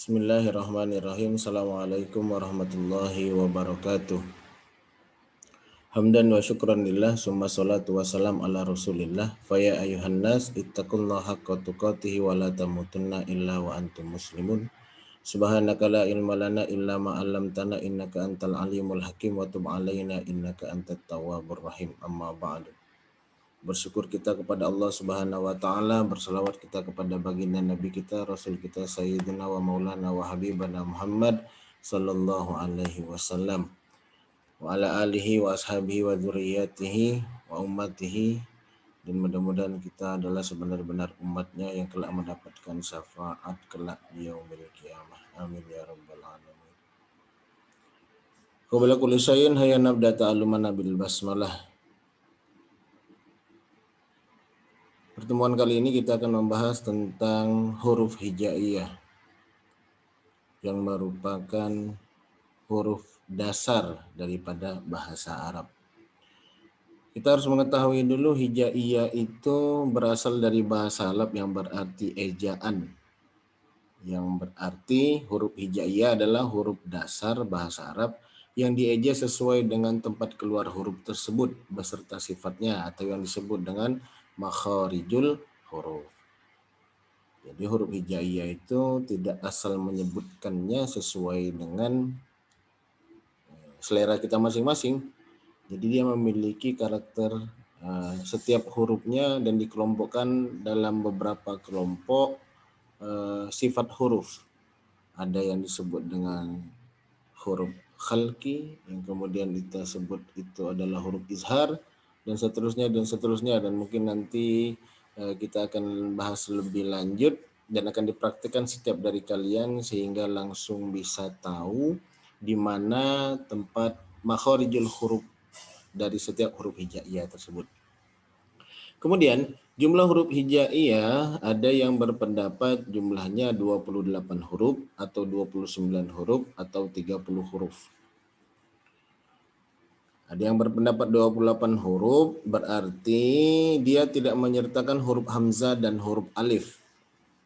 Bismillahirrahmanirrahim. Assalamualaikum warahmatullahi wabarakatuh. Hamdan wa syukran lillah, summa salatu wassalam ala rasulillah. Faya ayuhan nas, ittaqullaha haqqa tuqatihi wa la tamutunna illa wa antum muslimun. Subhanaka la ilma lana illa ma 'allamtana innaka antal alimul hakim wa tub alaina innaka antat tawwabur rahim. Amma ba'du. Bersyukur kita kepada Allah Subhanahu wa taala, berselawat kita kepada baginda Nabi kita, Rasul kita Sayyidina wa Maulana wa Habibana Muhammad sallallahu alaihi wasallam wa ala alihi wa ashabihi wa dzurriyyatihi wa ummatihi, dan mudah-mudahan kita adalah sebenar-benar umatnya yang kelak mendapatkan syafaat kelak di yaumil qiyamah. Amin ya rabbal alamin. Qabla kulli syai'in hayya nabda ta'alluman bil basmalah. Pertemuan kali ini kita akan membahas tentang huruf hijaiyah yang merupakan huruf dasar daripada bahasa Arab. Kita harus mengetahui dulu hijaiyah itu berasal dari bahasa Arab yang berarti ejaan. Yang berarti huruf hijaiyah adalah huruf dasar bahasa Arab yang dieja sesuai dengan tempat keluar huruf tersebut beserta sifatnya atau yang disebut dengan makharijul huruf. Jadi huruf hijaiyah itu tidak asal menyebutkannya sesuai dengan selera kita masing-masing. Jadi dia memiliki karakter setiap hurufnya dan dikelompokkan dalam beberapa kelompok sifat huruf. Ada yang disebut dengan huruf khalqi, yang kemudian kita sebut itu adalah huruf izhar, dan seterusnya, dan mungkin nanti kita akan bahas lebih lanjut dan akan dipraktikkan setiap dari kalian sehingga langsung bisa tahu di mana tempat makharijul huruf dari setiap huruf hijaiyah tersebut. Kemudian jumlah huruf hijaiyah ada yang berpendapat jumlahnya 28 huruf atau 29 huruf atau 30 huruf. Ada yang berpendapat 28 huruf berarti dia tidak menyertakan huruf hamzah dan huruf alif,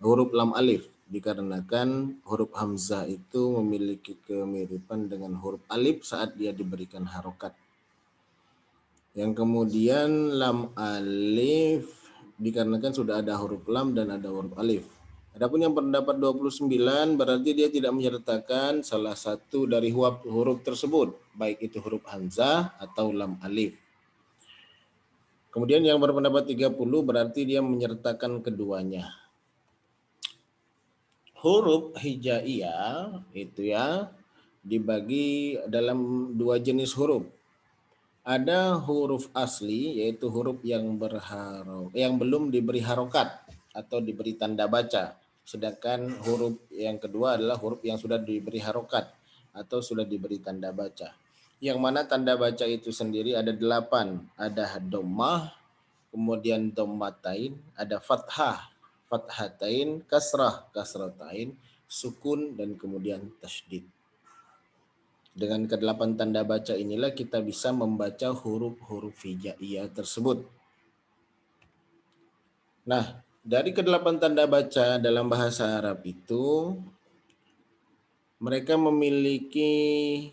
huruf lam alif, dikarenakan huruf hamzah itu memiliki kemiripan dengan huruf alif saat dia diberikan harokat. Yang kemudian lam alif dikarenakan sudah ada huruf lam dan ada huruf alif. Adapun yang pendapat 29 berarti dia tidak menyertakan salah satu dari huruf tersebut, baik itu huruf hamzah atau lam alif. Kemudian yang berpendapat 30 berarti dia menyertakan keduanya. Huruf hijaiyah itu ya dibagi dalam dua jenis huruf. Ada huruf asli, yaitu huruf yang belum diberi harokat atau diberi tanda baca. Sedangkan huruf yang kedua adalah huruf yang sudah diberi harokat atau sudah diberi tanda baca. Yang mana tanda baca itu sendiri ada 8. Ada dhammah, kemudian dhammatain, ada fathah, fathatain, kasrah, kasratain, sukun, dan kemudian tasydid. Dengan ke-8 tanda baca inilah kita bisa membaca huruf-huruf hijaiyah tersebut. Nah, dari ke-8 tanda baca dalam bahasa Arab itu mereka memiliki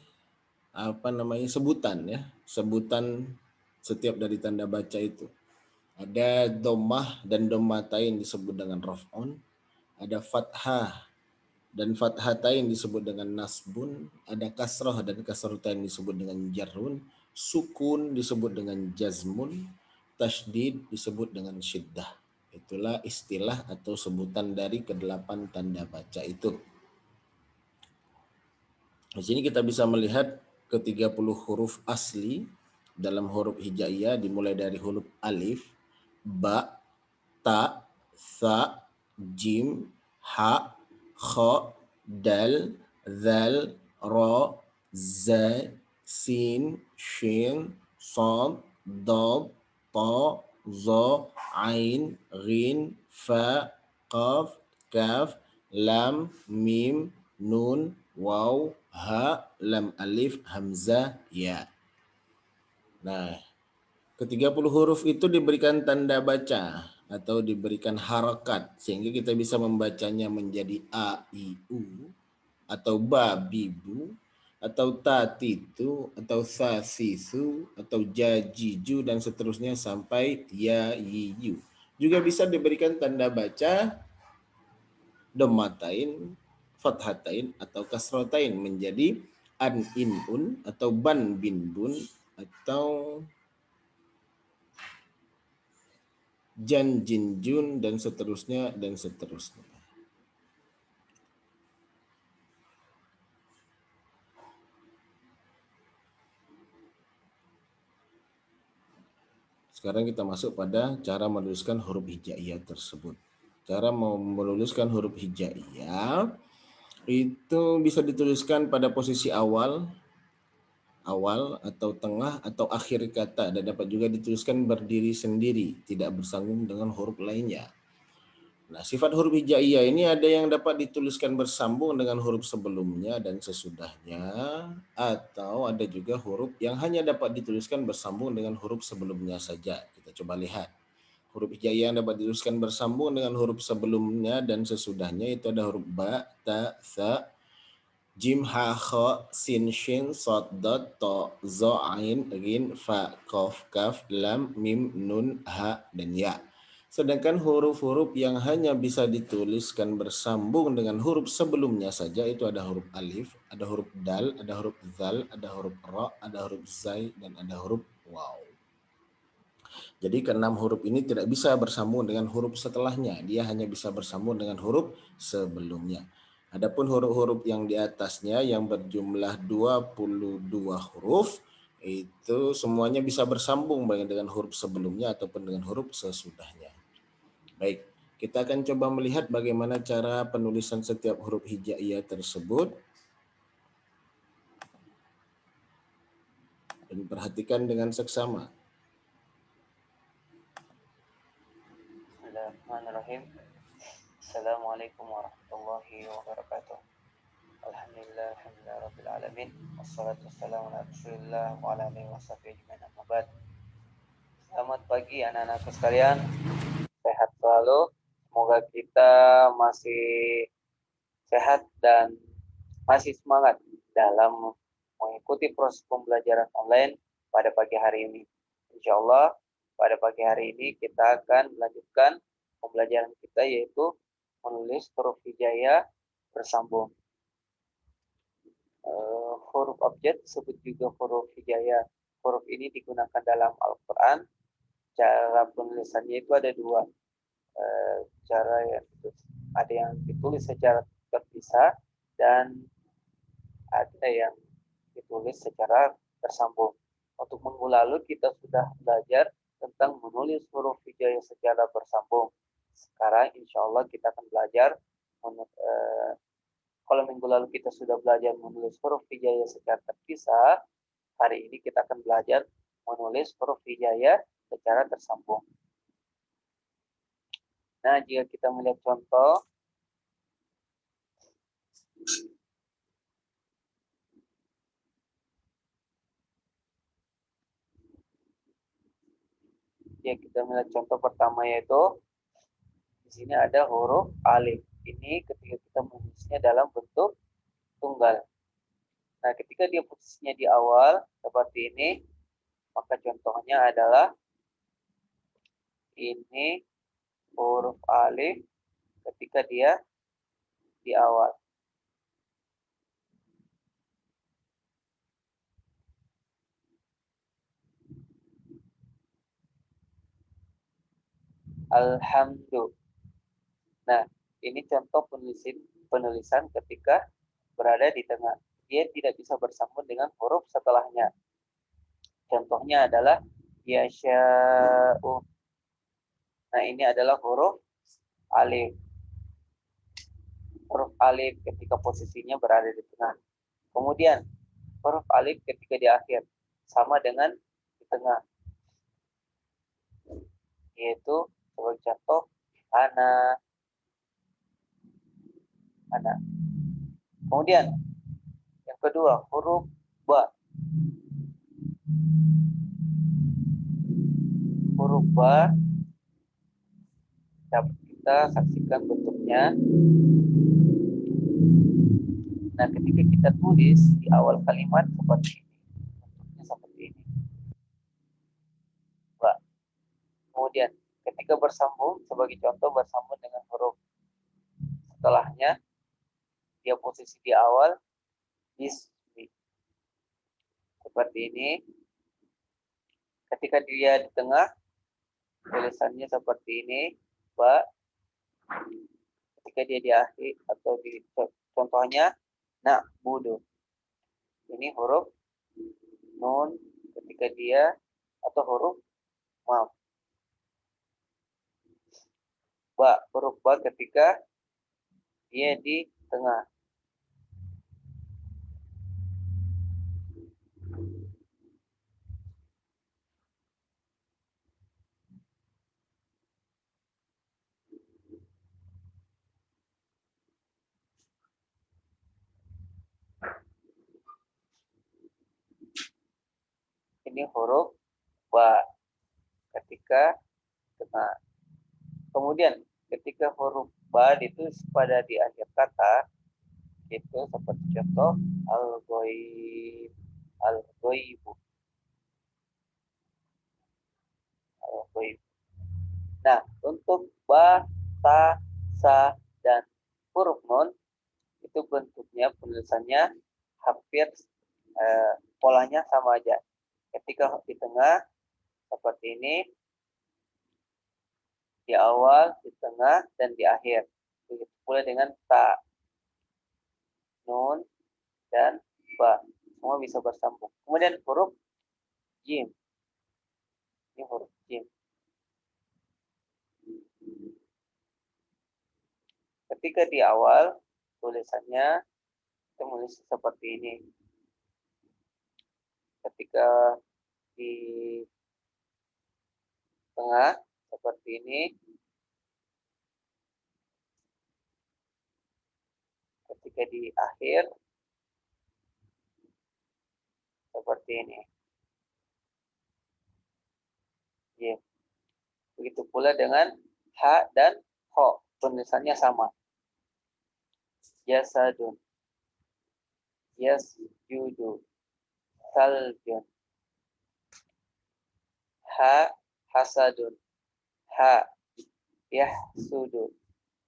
sebutan ya, sebutan setiap dari tanda baca itu. Ada dhammah dan dhammatain disebut dengan raf'un, ada fathah dan fathatain disebut dengan nasbun, ada kasrah dan kasratain disebut dengan jarrun, sukun disebut dengan jazmun, tasydid disebut dengan syiddah. Itulah istilah atau sebutan dari ke-8 tanda baca itu. Di sini kita bisa melihat ke-30 huruf asli dalam huruf hijaiyah dimulai dari huruf alif, ba, ta, tha, jim, ha, kha, dal, zal, ra, za, sin, shin, sad, dad, ta, za, ain, ghin, fa, qaf, kaf, lam, mim, nun, waw, ha, lam alif, hamzah, ya. Nah, ke-30 huruf itu diberikan tanda baca atau diberikan harokat sehingga kita bisa membacanya menjadi a, i, u, atau ba, bi, bu, atau ta, ti, tu, atau sa, si, su, atau ja, ji, ju, dan seterusnya sampai ya, yi, yu. Juga bisa diberikan tanda baca domatain, fathatain, atau kasrotain menjadi an, in, un, atau ban, bin, bun, atau jan, jin, jun, dan seterusnya, dan seterusnya. Sekarang kita masuk pada cara menuliskan huruf hijaiyah tersebut. Cara menuliskan huruf hijaiyah itu bisa dituliskan pada posisi awal atau tengah atau akhir kata, dan dapat juga dituliskan berdiri sendiri, tidak bersambung dengan huruf lainnya. Nah, sifat huruf hijaiyah ini ada yang dapat dituliskan bersambung dengan huruf sebelumnya dan sesudahnya, atau ada juga huruf yang hanya dapat dituliskan bersambung dengan huruf sebelumnya saja. Kita coba lihat. Huruf hijaiyah yang dapat dituliskan bersambung dengan huruf sebelumnya dan sesudahnya itu ada huruf ba, ta, tha, jim, ha, kha, sin, shin, sod, dot, to, zo, ain, rin, fa, kof, kaf, lam, mim, nun, ha, dan ya. Sedangkan huruf-huruf yang hanya bisa dituliskan bersambung dengan huruf sebelumnya saja itu ada huruf alif, ada huruf dal, ada huruf zal, ada huruf ra, ada huruf zai, dan ada huruf waw. Jadi keenam huruf ini tidak bisa bersambung dengan huruf setelahnya, dia hanya bisa bersambung dengan huruf sebelumnya. Adapun huruf-huruf yang di atasnya yang berjumlah 22 huruf itu semuanya bisa bersambung baik dengan huruf sebelumnya ataupun dengan huruf sesudahnya. Baik, kita akan coba melihat bagaimana cara penulisan setiap huruf hijaiyah tersebut. Dan perhatikan dengan seksama. Bismillahirrahmanirrahim. Assalamualaikum warahmatullahi wabarakatuh. Alhamdulillah, alhamdulillah rabbil alamin. Wassalatu wassalamu ala Rasulillah wa ala alihi washabihi ajmain, amma ba'd. Selamat pagi anak-anakku sekalian. Sehat selalu. Semoga kita masih sehat dan masih semangat dalam mengikuti proses pembelajaran online pada pagi hari ini. Insya Allah pada pagi hari ini kita akan melanjutkan pembelajaran kita, yaitu menulis huruf hijaiyah bersambung. Huruf abjad disebut juga huruf hijaiyah. Huruf ini digunakan dalam Al-Quran. Cara penulisannya itu ada dua. Cara yang ada yang ditulis secara terpisah dan ada yang ditulis secara bersambung. Untuk minggu lalu kita sudah belajar tentang menulis huruf hijaiyah secara bersambung. Sekarang insya Allah kita akan belajar, kalau minggu lalu kita sudah belajar menulis huruf hijaiyah secara terpisah, hari ini kita akan belajar menulis huruf hijaiyah secara tersambung. Nah, jika kita melihat contoh, kita melihat contoh pertama, yaitu di sini ada huruf alif. Ini ketika kita menulisnya dalam bentuk tunggal. Nah, ketika dia posisinya di awal seperti ini, maka contohnya adalah ini huruf alif ketika dia di awal. Alhamdulillah. Nah, ini contoh penulisan ketika berada di tengah. Dia tidak bisa bersambung dengan huruf setelahnya. Contohnya adalah yasha'u. Nah, ini adalah huruf alif. Huruf alif ketika posisinya berada di tengah. Kemudian, huruf alif ketika di akhir. Sama dengan di tengah. Yaitu, sebagai contoh, ana. Kemudian, yang kedua, huruf ba. Huruf ba kita saksikan bentuknya. Nah, ketika kita tulis di awal kalimat seperti ini, bentuknya seperti ini. Ba. Kemudian ketika bersambung, sebagai contoh bersambung dengan huruf setelahnya, dia posisi di awal, bismi. Seperti ini. Ketika dia di tengah, tulisannya seperti ini, ba. Ketika dia di akhir atau di contohnya, na'budu. Ini huruf nun ketika dia atau huruf maaf. Ba, huruf ba ketika dia di tengah. Ini huruf ba ketika tengah. Kemudian ketika huruf ba itu pada di akhir kata, itu seperti contoh al-ghaib, al-ghaibu, al-ghaib. Nah, untuk ba, ta, sa, dan huruf nun itu bentuknya penulisannya hampir polanya sama aja. Ketika di tengah seperti ini, di awal, di tengah, dan di akhir. Begitu pula dengan ta, nun, dan ba. Semua bisa bersambung. Kemudian huruf jim. Ini huruf jim. Ketika di awal, tulisannya menulis seperti ini. Ketika di tengah, seperti ini. Ketika di akhir, seperti ini. Ya. Begitu pula dengan ha dan ho. Penulisannya sama. Yasadun. Yasjudu. Saljun. Ha hasadun. Ha yahsudu.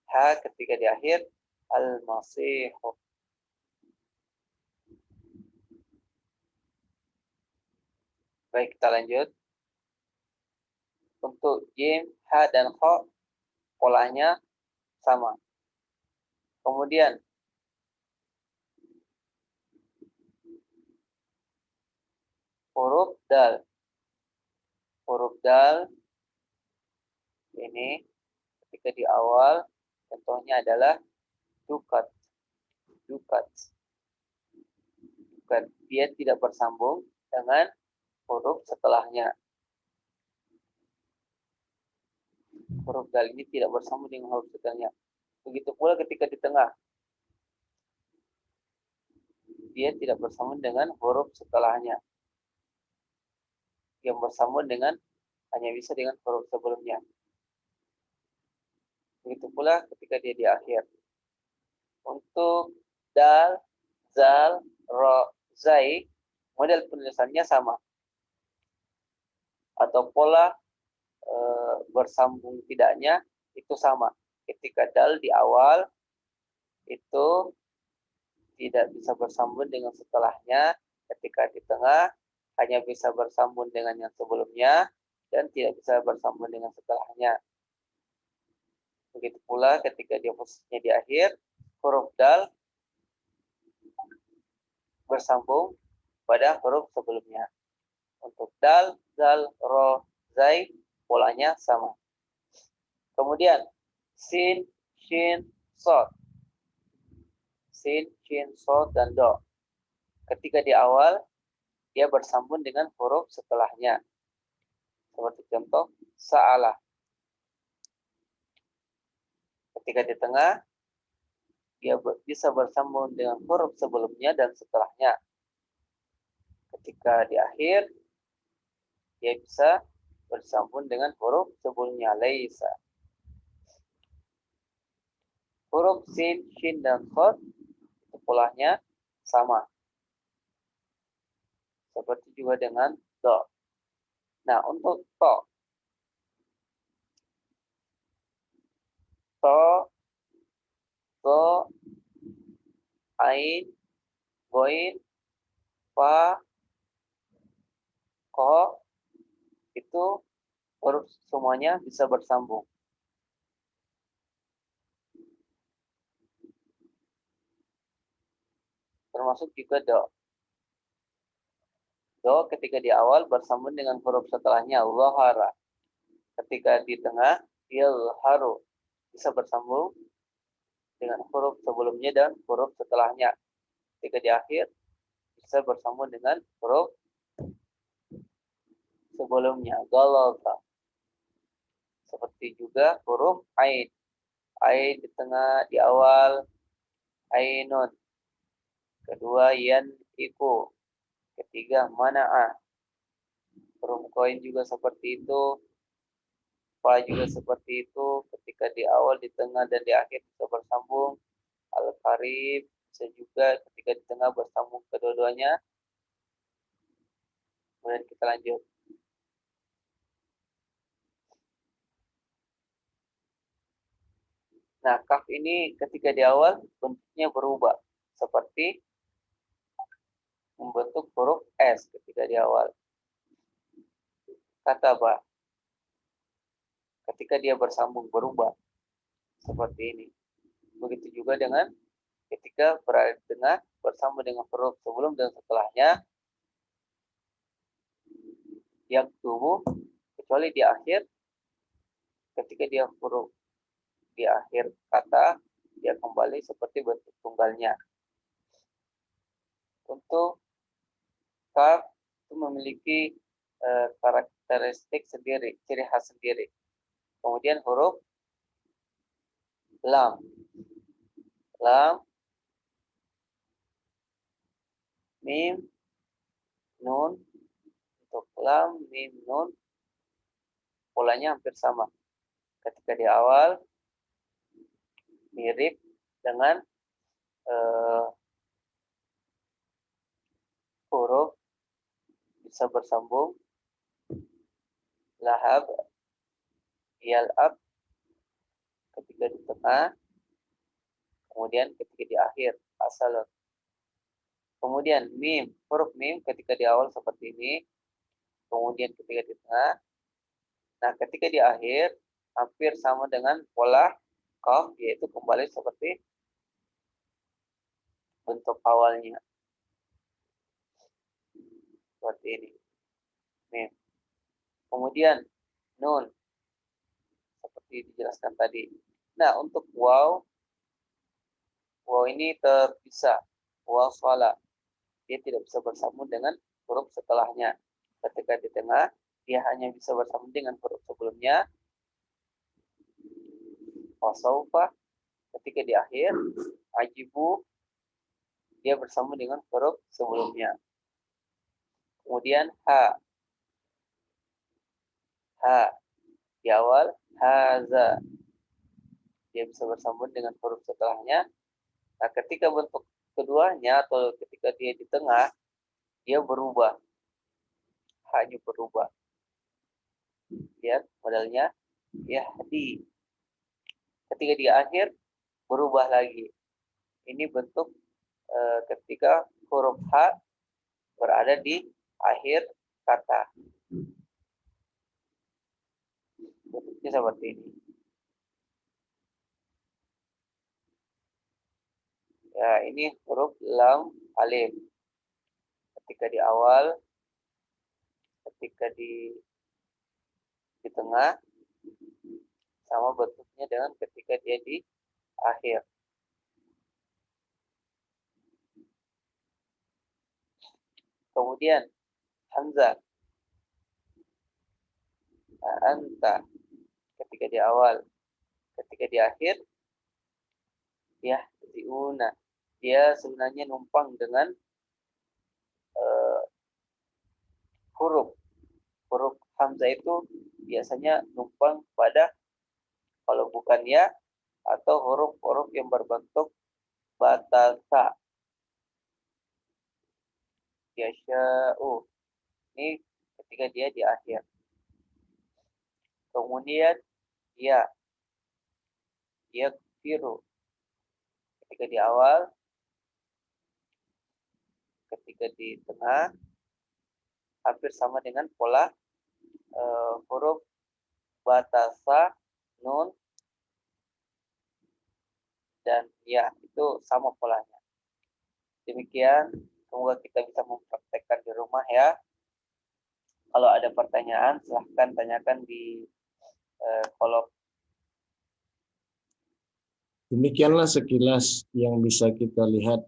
Ha ketika di akhir al-masihu. Baik, kita lanjut. Untuk jim, ha, dan kho, polanya sama. Kemudian, huruf dal. Huruf dal, ini ketika di awal, contohnya adalah dukat. Dukat. Dukat. Dia tidak bersambung dengan huruf setelahnya. Huruf dal ini tidak bersambung dengan huruf setelahnya. Begitu pula ketika di tengah. Dia tidak bersambung dengan huruf setelahnya. Yang bersambung dengan hanya bisa dengan huruf sebelumnya. Begitu pula ketika dia di akhir. Untuk dal, zal, ro, zai, model penulisannya sama. Atau pola bersambung tidaknya itu sama. Ketika dal di awal itu tidak bisa bersambung dengan setelahnya. Ketika di tengah hanya bisa bersambung dengan yang sebelumnya dan tidak bisa bersambung dengan setelahnya. Begitu pula ketika dia posisinya di akhir, huruf dal bersambung pada huruf sebelumnya. Untuk dal, zal, ro, zai, polanya sama. Kemudian, sin, shin, sod. Sin, shin, sod, dan do. Ketika di awal, dia bersambung dengan huruf setelahnya. Seperti contoh, sa'alah. Ketika di tengah, dia bisa bersambung dengan huruf sebelumnya dan setelahnya. Ketika di akhir, dia bisa bersambung dengan huruf sebelumnya, laisa. Huruf sin, shin, dan shad itu polanya sama. Seperti juga dengan do. Nah, untuk to. To, to, ain, goin, fa, ko, itu huruf semuanya bisa bersambung. Termasuk juga do. Do ketika di awal bersambung dengan huruf setelahnya zahara. Ketika di tengah yalharu bisa bersambung dengan huruf sebelumnya dan huruf setelahnya. Ketika di akhir bisa bersambung dengan huruf sebelumnya galata. Seperti juga huruf ain. Ain di tengah, di awal ainun. Kedua yan iku. Ketiga mana'ah. Huruf koin juga seperti itu. Fa juga seperti itu. Ketika di awal, di tengah, dan di akhir bisa bersambung. Al-Qarib bisa juga ketika di tengah bersambung kedua-duanya. Kemudian kita lanjut. Nah, kaf ini ketika di awal bentuknya berubah. Seperti membentuk huruf S ketika di awal. Kata ba. Ketika dia bersambung berubah. Seperti ini. Begitu juga dengan ketika berada di tengah bersambung dengan huruf sebelum dan setelahnya. Yang tubuh kecuali di akhir. Ketika dia huruf di akhir kata, dia kembali seperti bentuk tunggalnya. Untuk kaf itu memiliki karakteristik sendiri, ciri khas sendiri. Kemudian huruf lam. Lam, mim, nun. Untuk lam, mim, nun polanya hampir sama. Ketika di awal mirip dengan huruf bisa bersambung lahab, yal'ab ketika di tengah, kemudian ketika di akhir asal. Kemudian mim, huruf mim ketika di awal seperti ini, kemudian ketika di tengah. Nah, ketika di akhir hampir sama dengan pola qaf, yaitu kembali seperti bentuk awalnya. Seperti ini. Mim. Kemudian nun seperti dijelaskan tadi. Nah, untuk waw ini terpisah. Waw swala. Dia tidak bisa bersambung dengan huruf setelahnya. Ketika di tengah, dia hanya bisa bersambung dengan huruf sebelumnya. Wasaufa. Ketika di akhir, ajibu. Dia bersambung dengan huruf sebelumnya. Kemudian ha. Ha. Di awal, haza. Dia bisa bersambung dengan huruf setelahnya. Nah, ketika bentuk keduanya atau ketika dia di tengah, dia berubah. Hanya berubah. Lihat modelnya. Yahdi. Ketika di akhir, berubah lagi. Ini bentuk ketika huruf H berada di akhir kata. Bentuknya seperti ini. Ya, ini huruf lam alif. Ketika di awal, ketika di tengah, sama bentuknya dengan ketika dia di akhir. Kemudian hamzah. Anta ketika di awal, ketika di akhir, ya diuna. Dia sebenarnya numpang dengan huruf hamzah itu biasanya numpang pada, kalau bukan ya, atau huruf-huruf yang berbentuk batasa. Yasha'u. Ini ketika dia di akhir. Kemudian ya, yakfiru ketika di awal, ketika di tengah, hampir sama dengan pola huruf batasa, nun, dan ya, itu sama polanya. Demikian, semoga kita bisa mempraktekkan di rumah ya. Kalau ada pertanyaan, silahkan tanyakan di kolom. Demikianlah sekilas yang bisa kita lihat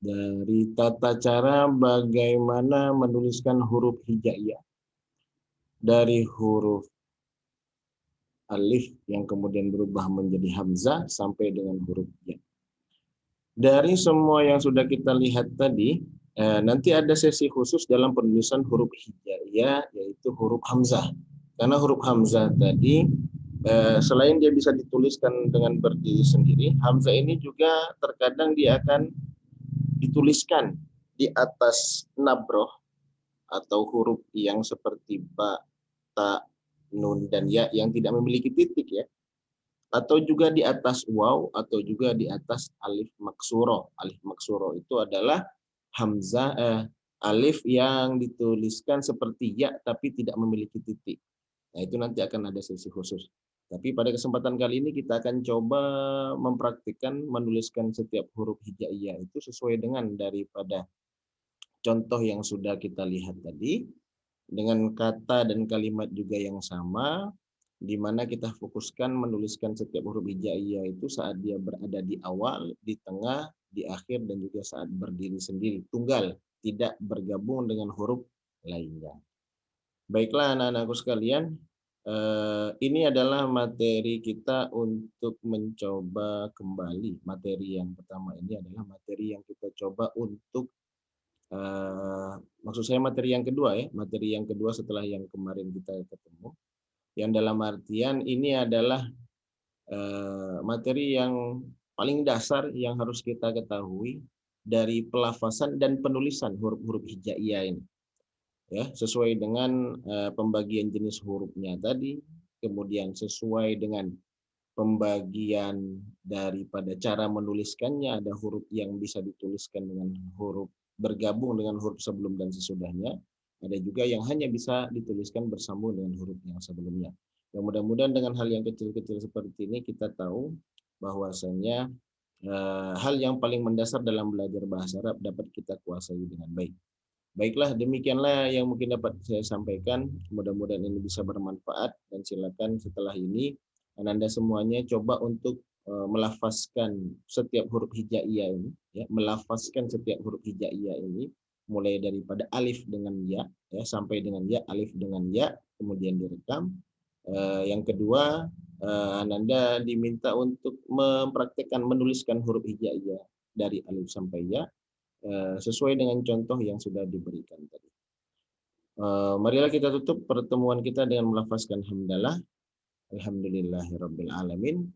dari tata cara bagaimana menuliskan huruf hijaiyah. Dari huruf alif yang kemudian berubah menjadi hamzah sampai dengan huruf ya. Dari semua yang sudah kita lihat tadi, nanti ada sesi khusus dalam penulisan huruf hijaiyah, yaitu huruf hamzah. Karena huruf hamzah tadi, selain dia bisa dituliskan dengan berdiri sendiri, hamzah ini juga terkadang dia akan dituliskan di atas nabroh atau huruf yang seperti ba, ta, nun, dan ya yang tidak memiliki titik ya. Atau juga di atas waw, atau juga di atas alif maksuro. Alif maksuro itu adalah hamzah alif yang dituliskan seperti ya tapi tidak memiliki titik. Nah, itu nanti akan ada sesi khusus. Tapi pada kesempatan kali ini kita akan coba mempraktikkan menuliskan setiap huruf hijaiyah itu sesuai dengan daripada contoh yang sudah kita lihat tadi, dengan kata dan kalimat juga yang sama, di mana kita fokuskan menuliskan setiap huruf hijaiyah itu saat dia berada di awal, di tengah, di akhir, dan juga saat berdiri sendiri, tunggal, tidak bergabung dengan huruf lainnya. Baiklah anak-anakku sekalian, ini adalah materi kita untuk mencoba kembali. Materi yang pertama ini adalah materi yang kita coba untuk maksud saya materi yang kedua ya, materi yang kedua setelah yang kemarin kita ketemu. Yang dalam artian ini adalah materi yang paling dasar yang harus kita ketahui dari pelafasan dan penulisan huruf-huruf hijaiyah ini. Ya, sesuai dengan pembagian jenis hurufnya tadi, kemudian sesuai dengan pembagian daripada cara menuliskannya, ada huruf yang bisa dituliskan dengan huruf bergabung dengan huruf sebelum dan sesudahnya, ada juga yang hanya bisa dituliskan bersambung dengan huruf yang sebelumnya. Yang mudah-mudahan dengan hal yang kecil-kecil seperti ini kita tahu bahwasanya hal yang paling mendasar dalam belajar bahasa Arab dapat kita kuasai dengan baik. Baiklah, demikianlah yang mungkin dapat saya sampaikan. Mudah-mudahan ini bisa bermanfaat dan silakan setelah ini Anda semuanya coba untuk melafazkan setiap huruf hijaiyah ini, ya, melafazkan setiap huruf hijaiyah ini mulai daripada alif dengan ya sampai dengan ya, alif dengan ya, kemudian direkam. Yang kedua, Anda diminta untuk mempraktekkan menuliskan huruf hijaiyah dari alif sampai ya sesuai dengan contoh yang sudah diberikan tadi. Marilah kita tutup pertemuan kita dengan melafazkan hamdalah. Alhamdulillahirabbil alamin.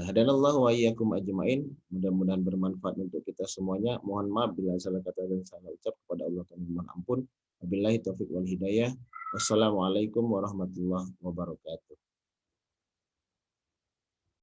Hadanallahu wa iyyakum ajmain. Mudah-mudahan bermanfaat untuk kita semuanya. Mohon maaf bila salah kata dan salah ucap, kepada Allah kami mohon ampun. Wabillahi taufik wal hidayah. Wassalamualaikum warahmatullahi wabarakatuh.